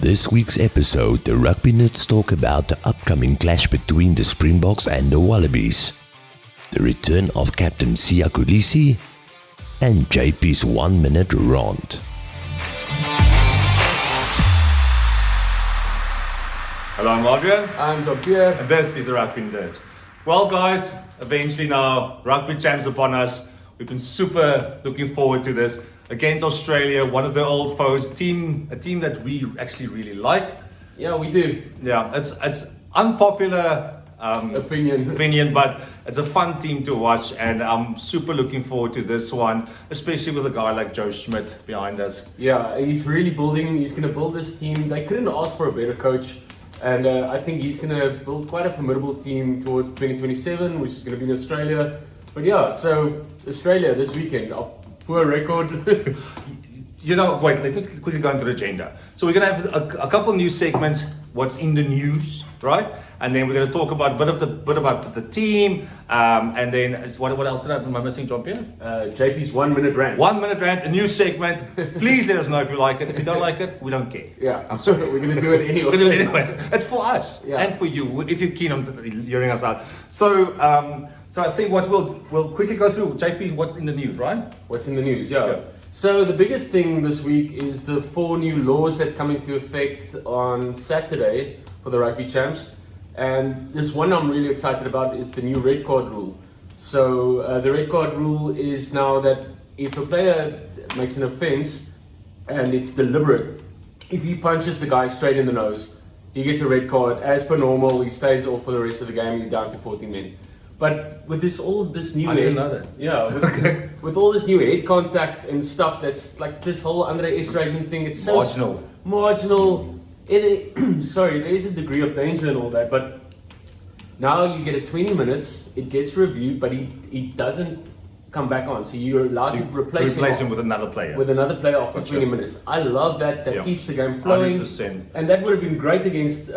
this week's episode, the Rugby Nerds talk about the upcoming clash between the Springboks and the Wallabies, the return of Captain Siya Kolisi, and JP's 1-minute rant. Hello, I'm Adrian. I'm Jean-Pierre. And this is the Rugby Nerds. Well, guys, eventually now, Rugby Champs upon us. We've been super looking forward to this. Against Australia, one of the old foes, a team that we actually really like. Yeah, we do. Yeah, it's unpopular opinion, but it's a fun team to watch, and I'm super looking forward to this one, especially with a guy like Joe Schmidt behind us. Yeah, he's really building. He's going to build this team. They couldn't ask for a better coach, and I think he's going to build quite a formidable team towards 2027, which is going to be in Australia. But yeah, so Australia this weekend. Poor record. Wait, let me quickly go into the agenda. So we're going to have a couple new segments, what's in the news, right? And then we're going to talk about a bit about the team, and then what else am I missing, Jean-Pierre? JP's 1-minute rant. 1-minute rant, a new segment. Please let us know if you like it. If you don't like it, we don't care. Yeah, I'm sorry, we're going to do it anyway. We're going to do it anyway. It's for us and for you, if you're keen on hearing us out. So I think what we'll quickly go through, JP, what's in the news, right? What's in the news, yeah. So the biggest thing this week is the 4 new laws that come into effect on Saturday for the Rugby Champs. And this one I'm really excited about is the new red card rule. So the red card rule is now that if a player makes an offence and it's deliberate, if he punches the guy straight in the nose, he gets a red card. As per normal, he stays off for the rest of the game, you're down to 14 men. But with all this new I didn't know that. Yeah, with all this new head contact and stuff, that's like this whole underestimation thing. It's so marginal. Sorry, there is a degree of danger and all that, but now you get 20 minutes. It gets reviewed, but he doesn't come back on. So you're allowed to replace him with another player. With another player after 20 minutes. I love that. That keeps the game flowing. 100%. And that would have been great against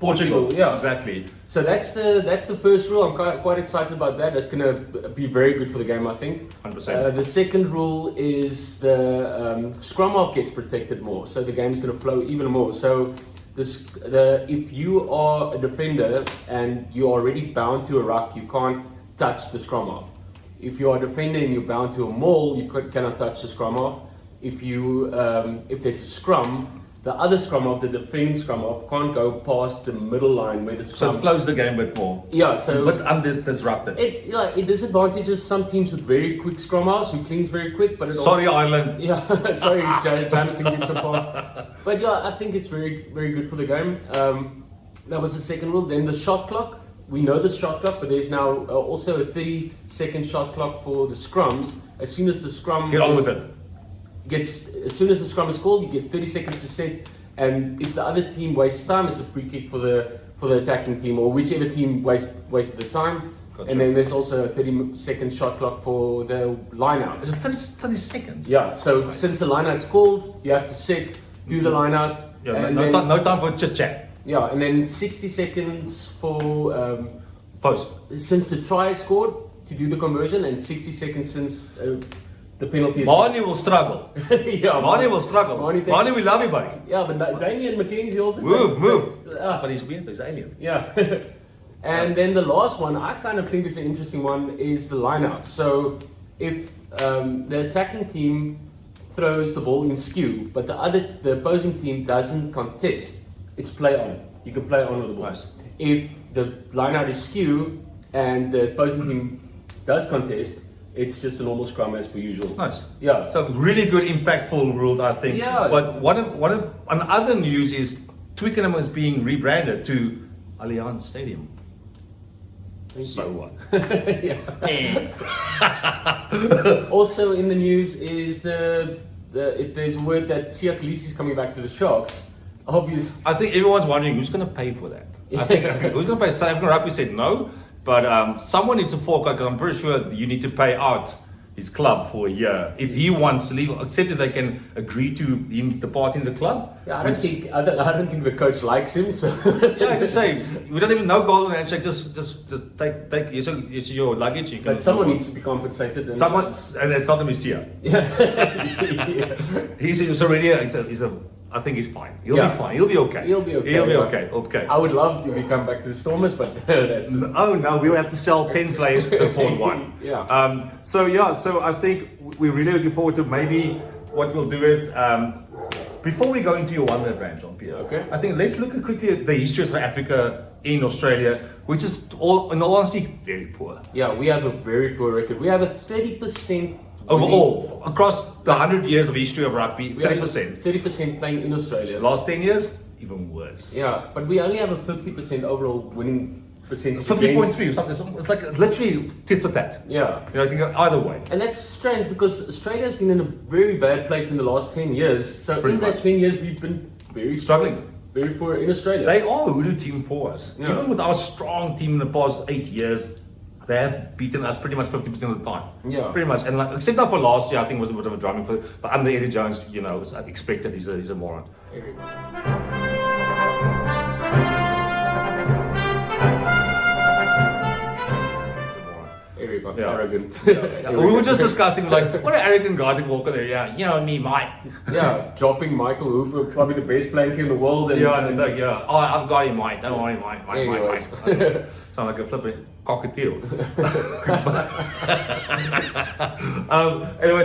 Portugal. Yeah, exactly. So that's the first rule. I'm quite excited about that. That's going to be very good for the game, I think. 100%. The second rule is the scrum half gets protected more. So the game is going to flow even more. So if you are a defender and you're already bound to a ruck, you can't touch the scrum half. If you are a defender and you're bound to a maul, you cannot touch the scrum half. If there's a scrum, the other scrum half, the defending scrum half, can't go past the middle line where the scrum. So it flows the game a bit more. Yeah, so but undisrupted. It disadvantages some teams with very quick scrum halves who cleans very quick, but it Sorry, also, Ireland. Yeah, sorry, Jamison Gibson Park. But yeah, I think it's very, very good for the game. That was the second rule. Then the shot clock. We know the shot clock, but there's now also a 30-second shot clock for the scrums. As soon as the scrum as soon as the scrum is called, you get 30 seconds to set. And if the other team wastes time, it's a free kick for the attacking team, or whichever team wasted the time. Gotcha. And then there's also a 30-second shot clock for the lineouts. It's 30 seconds. Yeah. So since the lineout's called, you have to set, do the lineout. Yeah. No time for chit chat. Yeah, and then 60 seconds for post. Since the try is scored to do the conversion, and 60 seconds since the penalty is Marnie will struggle. Yeah, Marnie will struggle. Marnie, we love you, buddy. Yeah, but Damien McKenzie also move. But he's weird, he's alien. Yeah. And then the last one, I kind of think is an interesting one, is the lineout. So if the attacking team throws the ball in skew, but the opposing team doesn't contest, it's play on. You can play on with the ball. Nice. If the lineout is skew and the opposing team does contest, it's just a normal scrum as per usual. Nice. Yeah. So really good, impactful rules, I think. Yeah. But another news is Twickenham is being rebranded to Allianz Stadium. So what? Also in the news is if there's a word that Siya Kolisi is coming back to the Sharks. I think everyone's wondering who's going to pay for that. I think who's going to pay. South African Rugby said no, but someone needs to fork out. I'm pretty sure you need to pay out his club for a year if he wants to leave, except if they can agree to him departing the club. Yeah, I don't think the coach likes him. So yeah, I could say we don't even know golden handshake. Just take your luggage. You can. But someone needs to be compensated. And it's not going to be Siya. Yeah. He's already he's a I think he's fine. He'll Yeah. be fine. He'll be okay. He'll be okay, He'll be yeah. okay. Okay. I would love if he come back to the Stormers, but that's Oh no, we'll have to sell 10 players to afford one. Yeah. So I think we're really looking forward to maybe what we'll do is before we go into your 1 minute rant, Jean-Pierre. Okay. I think let's look at quickly at the history of South Africa in Australia, which is in all honesty very poor. Yeah, we have a very poor record. We have a 30% Overall, across the 100 years of history of rugby, 30%. 30% playing in Australia. The last 10 years, even worse. Yeah, but we only have a 50% overall winning percentage. against- 50.3 or something. It's like literally tit for tat. Yeah. You know, I think either way. And that's strange because Australia has been in a very bad place in the last 10 years. So Pretty in that much. 10 years, we've been very Struggling. very poor in Australia. They are a hoodoo team for us. Yeah. Even with our strong team in the past 8 years, they have beaten us pretty much 50% of the time. Yeah. Pretty much. And like, except now for last year, I think was a bit of a drumming for. But under Eddie Jones, you know, it's expected. He's a moron. Everybody Yeah. arrogant. We were just discussing like what an arrogant guy to walk in there. Yeah, you know me, mate. Yeah, dropping Michael Hooper, probably the best flanker in the world. And, Yeah, and it's like oh, I've got him, mate. Don't worry, mate. Anyways. Sound like a flipping cockatiel. Anyway,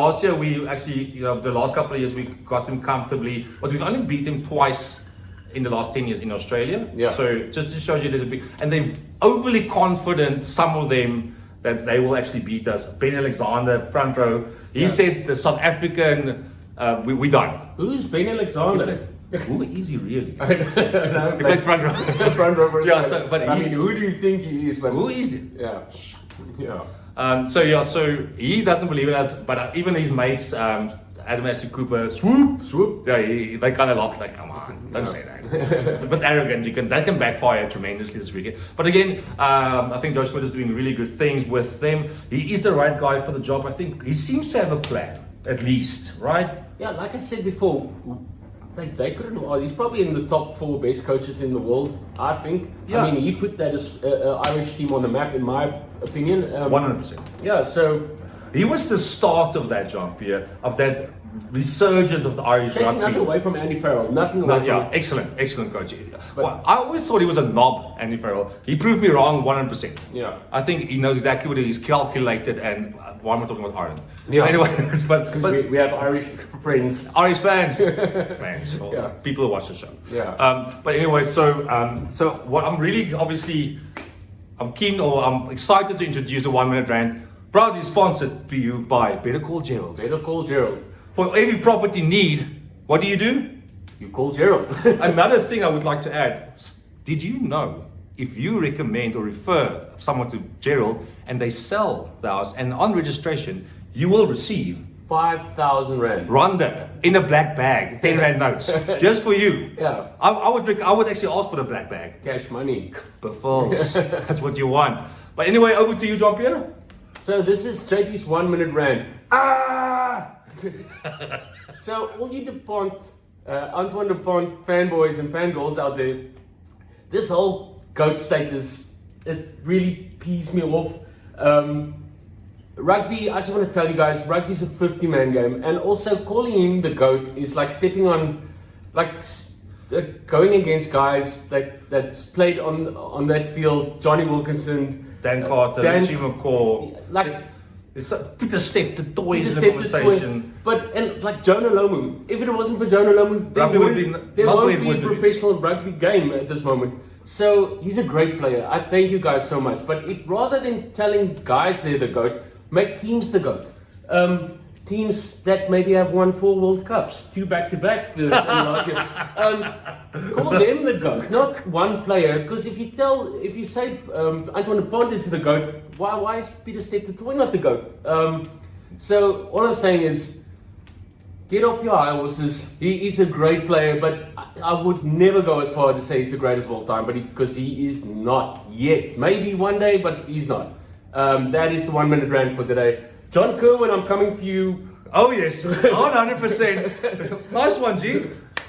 last year we actually, the last couple of years we got them comfortably, but we've only beat them twice in the last 10 years in Australia. Yeah. So just to show you there's a big, and they're overly confident, some of them, that they will actually beat us. Ben Alexander, front row, he said the South African, we done. Who's Ben Alexander? Who is he really? I don't know. He plays front row. Front row for Yeah, Australia. so- but I he- mean, who do you think he is? But Who is he? Yeah. Yeah. So he doesn't believe it as, but even his mates, Adam Ashley Cooper, swoop. Yeah, they kind of laughed like, come on, don't say that. But arrogant, that can backfire tremendously this weekend. But again, I think Josh Smith is doing really good things with them. He is the right guy for the job. I think he seems to have a plan, at least, right? Yeah, like I said before, they couldn't. He's probably in the top 4 best coaches in the world, I think. Yeah. I mean, he put that Irish team on the map, in my opinion. 100%. Yeah, so He was the start of that, Jean-Pierre, of that resurgence of the Irish taking rugby. nothing away from Andy Farrell, nothing away No, from yeah, excellent coach. Well, I always thought he was a knob, Andy Farrell. He proved me wrong 100%. Yeah. I think he knows exactly what he's calculated, and why am I talking about Ireland? Yeah. Anyway, but Because we have Irish friends. Irish fans, or Yeah. people who watch the show. Yeah. But anyway, so what I'm really obviously, I'm excited to introduce a 1 minute rant, proudly sponsored to you by Better Call Gerald. Better call Gerald. For every property need, what do? You call Gerald. Another thing I would like to add, did you know if you recommend or refer someone to Gerald and they sell the house and on registration, you will receive 5,000 rand. Rwanda in a black bag, 10 rand notes, just for you. Yeah. I would actually ask for the black bag. Cash money. But false, that's what you want. But anyway, over to you, Jean-Pierre. So this is JP's 1 minute rant. Ah! So all you DuPont, Antoine DuPont fanboys and fangirls out there, this whole GOAT status, it really pees me off. Rugby, I just want to tell you guys, rugby's a 50-man game, and also calling him the GOAT is like stepping on, going against guys that's played on that field, Johnny Wilkinson, Dan Carter, Richie McCaw, Peter Steph, the toys in the conversation. But like Jonah Lomu, if it wasn't for Jonah Lomu, there won't be a professional rugby game at this moment. So he's a great player. I thank you guys so much. But rather than telling guys they're the GOAT, make teams the GOAT. Teams that maybe have won 4 World Cups, 2 back-to-back last year. Call them the GOAT, not one player. Because if you say Antoine Dupont is the GOAT, why is Peter Steph the toy not the GOAT? So all I'm saying is, get off your high horses. He is a great player, but I would never go as far to say he's the greatest of all time, because he is not yet. Maybe one day, but he's not. That is the 1 minute rant for today. John Kerwin, I'm coming for you. Oh yes, 100%. Nice one, G.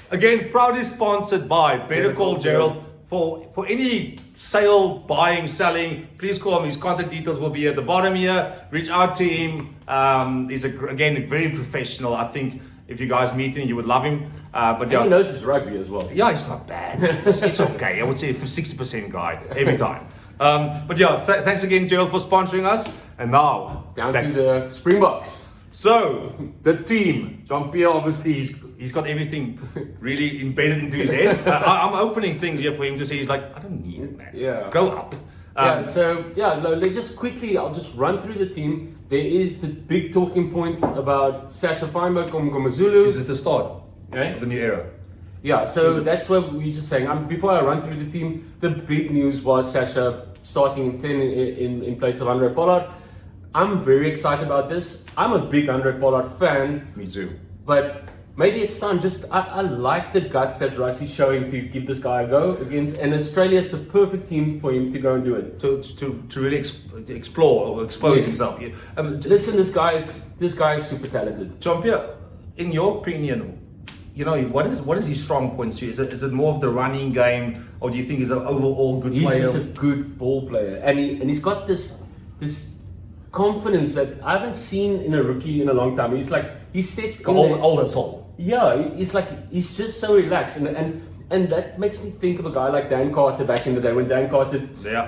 Again, proudly sponsored by Better Call Gerald. For any sale, buying, selling, please call him. His contact details will be at the bottom here. Reach out to him. He's again very professional. I think If you guys meet him, you would love him. But He knows his rugby as well. yeah, it's not bad. It's okay. I would say for 60% guy every time. But yeah, thanks again, Gerald, for sponsoring us. And now Down back to the Springboks. So, the team. Jean-Pierre, obviously, he's got everything really embedded into his head. I'm opening things here for him to say, he's like, I don't need it, man. Yeah. Grow up. Let's just quickly, I'll just run through the team. There is the big talking point about Sasha Feinberg on Ngomazulu. Is this the start of the new era? Yeah, so that's what we're just saying. Before I run through the team, the big news was Sasha starting in 10 in place of Andre Pollard. I'm very excited about this. I'm a big Andre Pollard fan. Me too. But maybe it's time. I like the guts that Rusty's showing to give this guy a go against. And Australia's the perfect team for him to go and do it. To really explore or expose himself. Yeah. Listen, this guy is super talented. Jean-Pierre, in your opinion, what is his strong points here? Is it more of the running game, or do you think he's an overall good player? He's just a good ball player, and he's got this confidence that I haven't seen in a rookie in a long time. He's like, he steps in older soul. Yeah, he's just so relaxed, and that makes me think of a guy like Dan Carter back in the day when Dan Carter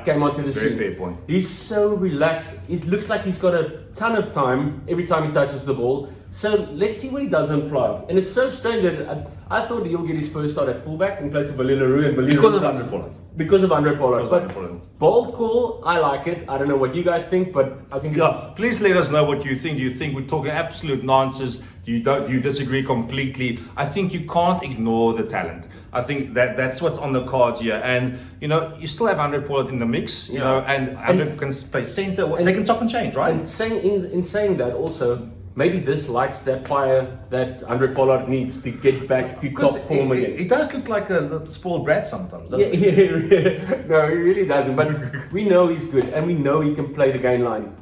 came onto the scene. Very fair point. He's so relaxed. It looks like he's got a ton of time every time he touches the ball. So let's see what he does on fly. And it's so strange that I thought he'll get his first start at fullback in place of Balila and Because of Andre Pollard. Because of Andre Pollard. But bold call, I like it. I don't know what you guys think, but I think it's... Yeah, please let us know what you think. Do you think we're talking absolute nonsense? Do you disagree completely? I think you can't ignore the talent. I think that's what's on the cards here. And, you still have Andre Pollard in the mix, and Andre can play center. And they can chop and change, right? And saying that also, maybe this lights that fire that Andre Pollard needs to get back to top form again. He does look like a spoiled brat sometimes, doesn't he? Yeah. No, he really doesn't. But we know he's good, and we know he can play the game line.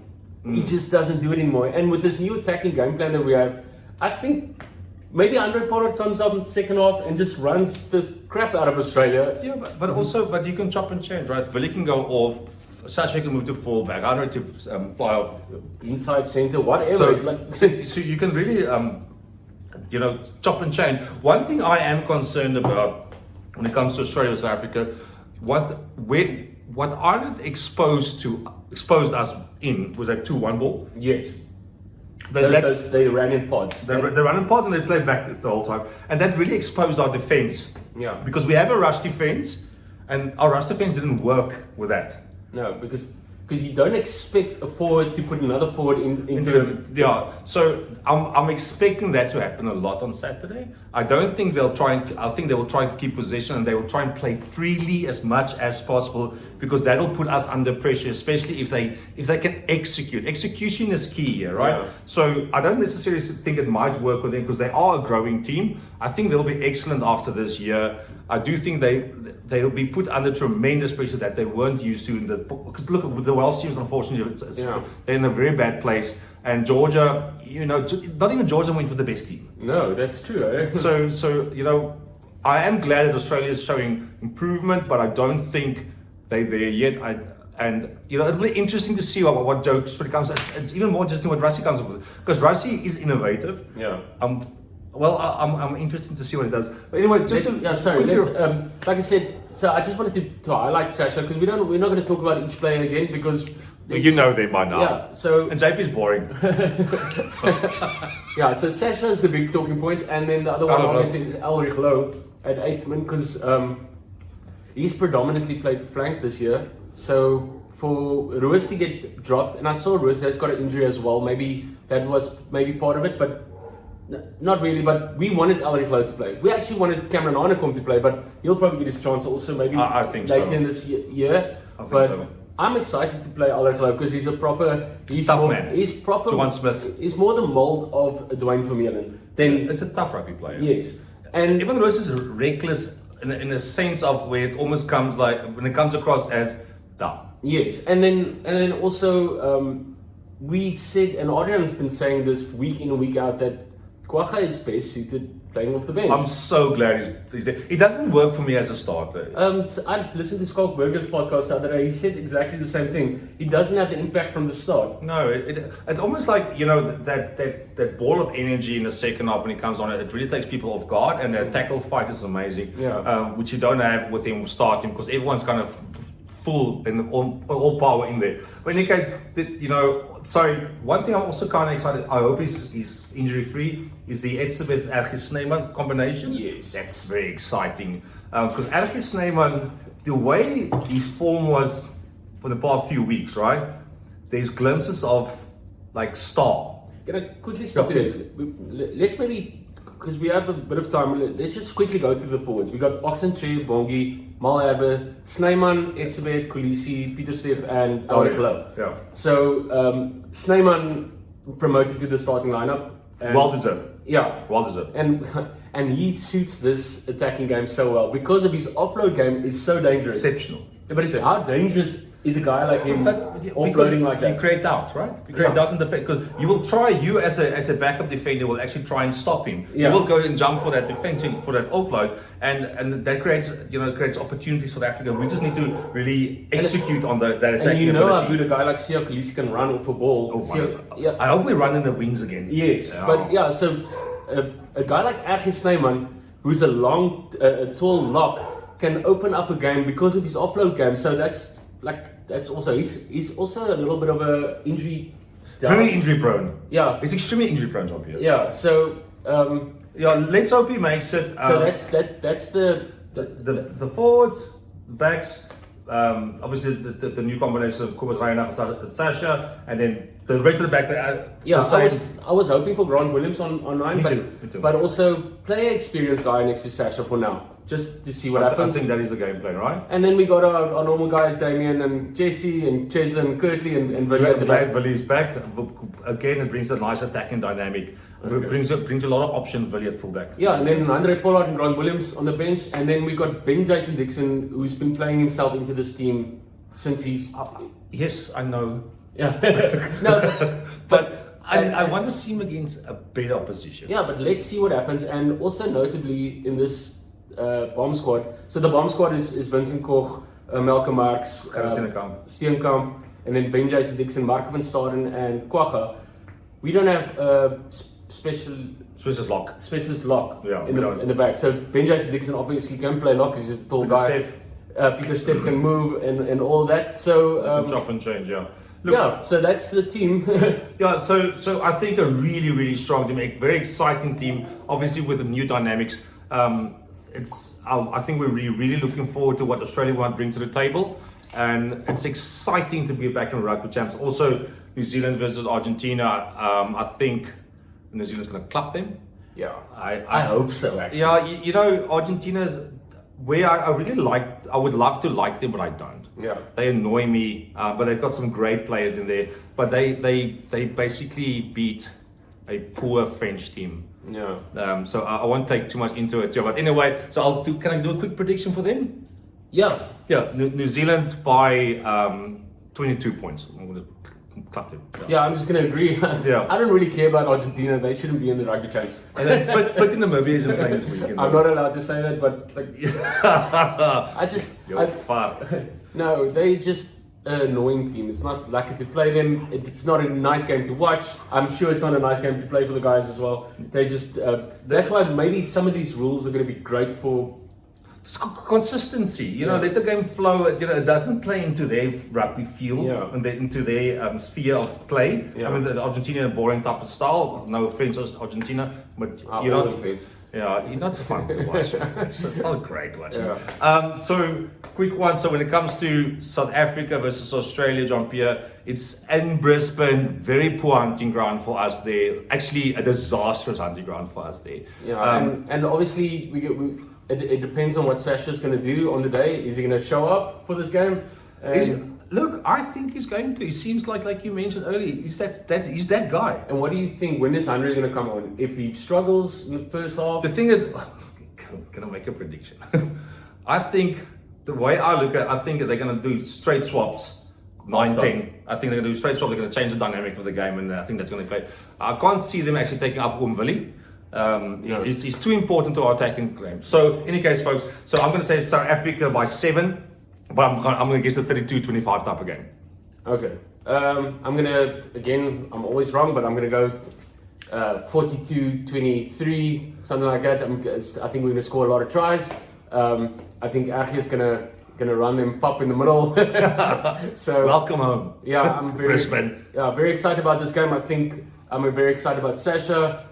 He just doesn't do it anymore. And with this new attacking game plan that we have, I think maybe Andre Pollard comes up in the second half and just runs the crap out of Australia. Yeah, but you can chop and change, right? Willie can go off. Sasha can move to fullback. I don't know to fly out inside center, whatever. So you can really, chop and change. One thing I am concerned about when it comes to Australia and South Africa, what Ireland exposed us in was that 2-1 ball. Yes. They ran in pods. They ran in pods and they played back the whole time, and that really exposed our defense. Yeah. Because we have a rush defense, and our rush defense didn't work with that. No, because you don't expect a forward to put another forward into yeah. So I'm expecting that to happen a lot on Saturday. I don't think they'll try and. I think they will try and keep possession and they will try and play freely as much as possible because that'll put us under pressure, especially if they can execute. Execution is key here, right? Yeah. So I don't necessarily think it might work with them because they are a growing team. I think they'll be excellent after this year. I do think they'll be put under tremendous pressure that they weren't used to in the. Because look at the Welsh teams, unfortunately, they're in a very bad place. And Georgia, not even Georgia went with the best team. No, that's true. Eh? So I am glad that Australia is showing improvement, but I don't think they're there yet. It'll be interesting to see what jokes when it comes. It's even more interesting what Rassie comes up with because Rassie is innovative. Yeah. Well, I'm interested to see what it does. But anyway, like I said, so I just wanted to highlight Sasha because we're not going to talk about each player again because them by now. Yeah. So and JP's boring. Yeah. So Sasha is the big talking point, and then the other one obviously is Elrich Lowe at 8th man because he's predominantly played flank this year. So for Roos to get dropped, and I saw Roos has got an injury as well. Maybe that was part of it, but. Not really, but we wanted Elrich Lowe to play. We actually wanted Cameron Arnekom to play, but he'll probably get his chance also maybe I think later in this year. I'm excited to play Elrich Lowe because he's a proper... He's tough man. He's proper... Juwan Smith. He's more the mould of Dwayne Vermeulen. It's a tough rugby player. Yes. And even Roos is reckless in a sense of where it almost comes when it comes across as dumb. Yes, and then also we said, and Adrian has been saying this week in and week out, that Kwagga is best suited playing off the bench. I'm so glad he's there. It doesn't work for me as a starter. So I listened to Schalk Burger's podcast the other day. He said exactly the same thing. He doesn't have the impact from the start. No, it's almost like, that ball of energy in the second half when he comes on. It really takes people off guard, and the tackle fight is amazing. Yeah. Which you don't have with him starting, because everyone's kind of full and all power in there. But in any case, one thing I'm also kind of excited. I hope he's injury free. Is the Etzebeth Ergis Snyman combination? Yes, that's very exciting. Because Ergis Snyman, the way his form was for the past few weeks, right? There's glimpses of like star. Can I quickly stop you there? Let's maybe, because we have a bit of time, let's just quickly go through the forwards. We got Oxentree, Bongi, Malherbe, Snyman, Etzebeth, Kolisi, Pieter Steff, and Aldergelou. Yeah. So Snyman promoted to the starting lineup. Well deserved. Yeah. Well deserved. And he suits this attacking game so well because of his offload game is so dangerous. Exceptional. Yeah, but how dangerous is a guy like him offloading like that? You create doubt, right? You create doubt in the defense, because you will try. You as a backup defender will actually try and stop him. Yeah. You will go and jump for that defensive, for that offload, and that creates opportunities for Africa. We just need to really execute on that attacking. And you know ability. how good a guy like Siya Kolisi can run off a ball. Yeah. I hope we run in the wings again. Yes, Yeah. but yeah. So a guy like Ergis Snyman, who's a tall lock, can open up a game because of his offload game. So that's also he's also a little bit of a injury. Very injury prone. Yeah, he's extremely injury prone, John Pierre. Yeah. So let's hope he makes it. So that's the forwards, the backs. Obviously the new combination of Kobus Reinach and Sasha, and then the rest of the back. I was hoping for Grant Williams on 9, Me too. But also player experience guy next to Sasha for now, just to see what happens. I think that is the game plan, right? And then we got our normal guys, Damien and Jesse and Cheslin and Kirtley and Villiers at the back. Villiers back again. It brings a nice attacking dynamic. It brings a lot of options. Villiers at fullback. Yeah, and then Andre Pollard and Grant Williams on the bench, and then we got Ben Jason Dixon, who's been playing himself into this team since he's. Yes, I know. Yeah. No, but I want to see him against a better opposition. Yeah, but let's see what happens. And also notably in this bomb squad. So the bomb squad is Vincent Koch, Malcolm Marx, Steenkamp, and then Ben Jason Dixon, Mark van Staden, and Quagga. We don't have specialist lock in the back. So Ben Jason Dixon obviously can play lock because he's a tall guy. Peter Steff can move and all that. So chop and change, yeah. Look, so that's the team. Yeah, so I think a really, really strong team, a very exciting team. Obviously, with the new dynamics, I think we're really looking forward to what Australia want to bring to the table, and it's exciting to be back in rugby champs. Also, New Zealand versus Argentina. I think New Zealand's going to clap them. Yeah, I hope so. Actually, yeah, Argentina's. Where I really like, I would love to like them, but I don't. Yeah, they annoy me, but they've got some great players in there. But they basically beat a poor French team. Yeah. So I won't take too much into it. But anyway, so can I do a quick prediction for them? Yeah. Yeah. New Zealand by 22 points. I'm gonna clap them. Yeah, I'm just gonna agree. Yeah. I don't really care about Argentina. They shouldn't be in the rugby champs. But in the Namibia isn't playing this weekend. I'm not allowed to say that, but no, they just an annoying team. It's not lucky to play them. It's not a nice game to watch. I'm sure it's not a nice game to play for the guys as well. They just that's why maybe some of these rules are going to be great for. It's consistency, let the game flow. It doesn't play into their rugby field and into their sphere of play. Yeah. I mean, the Argentina boring type of style. No offense, Argentina, but you're not fun to watch. It's not great watching. Yeah. So quick one. So when it comes to South Africa versus Australia, Jean-Pierre, it's in Brisbane. Very poor hunting ground for us there. Actually, a disastrous hunting ground for us there. Yeah, and obviously it depends on what Sasha's going to do on the day. Is he going to show up for this game? Look, I think he's going to. He seems like you mentioned earlier. He's that guy. And what do you think? When is Andre going to come on? If he struggles in the first half? The thing is, can I make a prediction? I think the way I look at it, I think they're going to do straight swaps. 9-10. I think they're going to do straight swaps. They're going to change the dynamic of the game, and I think that's going to play. I can't see them actually taking up Willie. He's too important to our attacking game. So, in any case, folks, so I'm going to say South Africa by 7, but I'm going to guess a 32-25 type of game. Okay. I'm gonna, again, I'm always wrong, but I'm gonna go 42-23, something like that. I think we're gonna score a lot of tries. I think Archie is gonna run them pop in the middle. So welcome home. Yeah, I'm Brisbane. very excited about this game. I think I'm very excited about Sasha.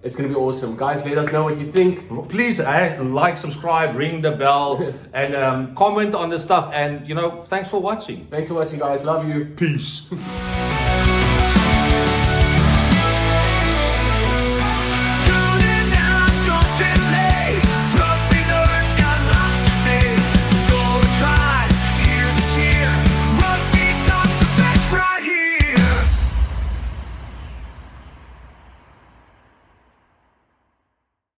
It's going to be awesome. Guys, let us know what you think. Please like, subscribe, ring the bell, and comment on this stuff. And, thanks for watching. Thanks for watching, guys. Love you. Peace.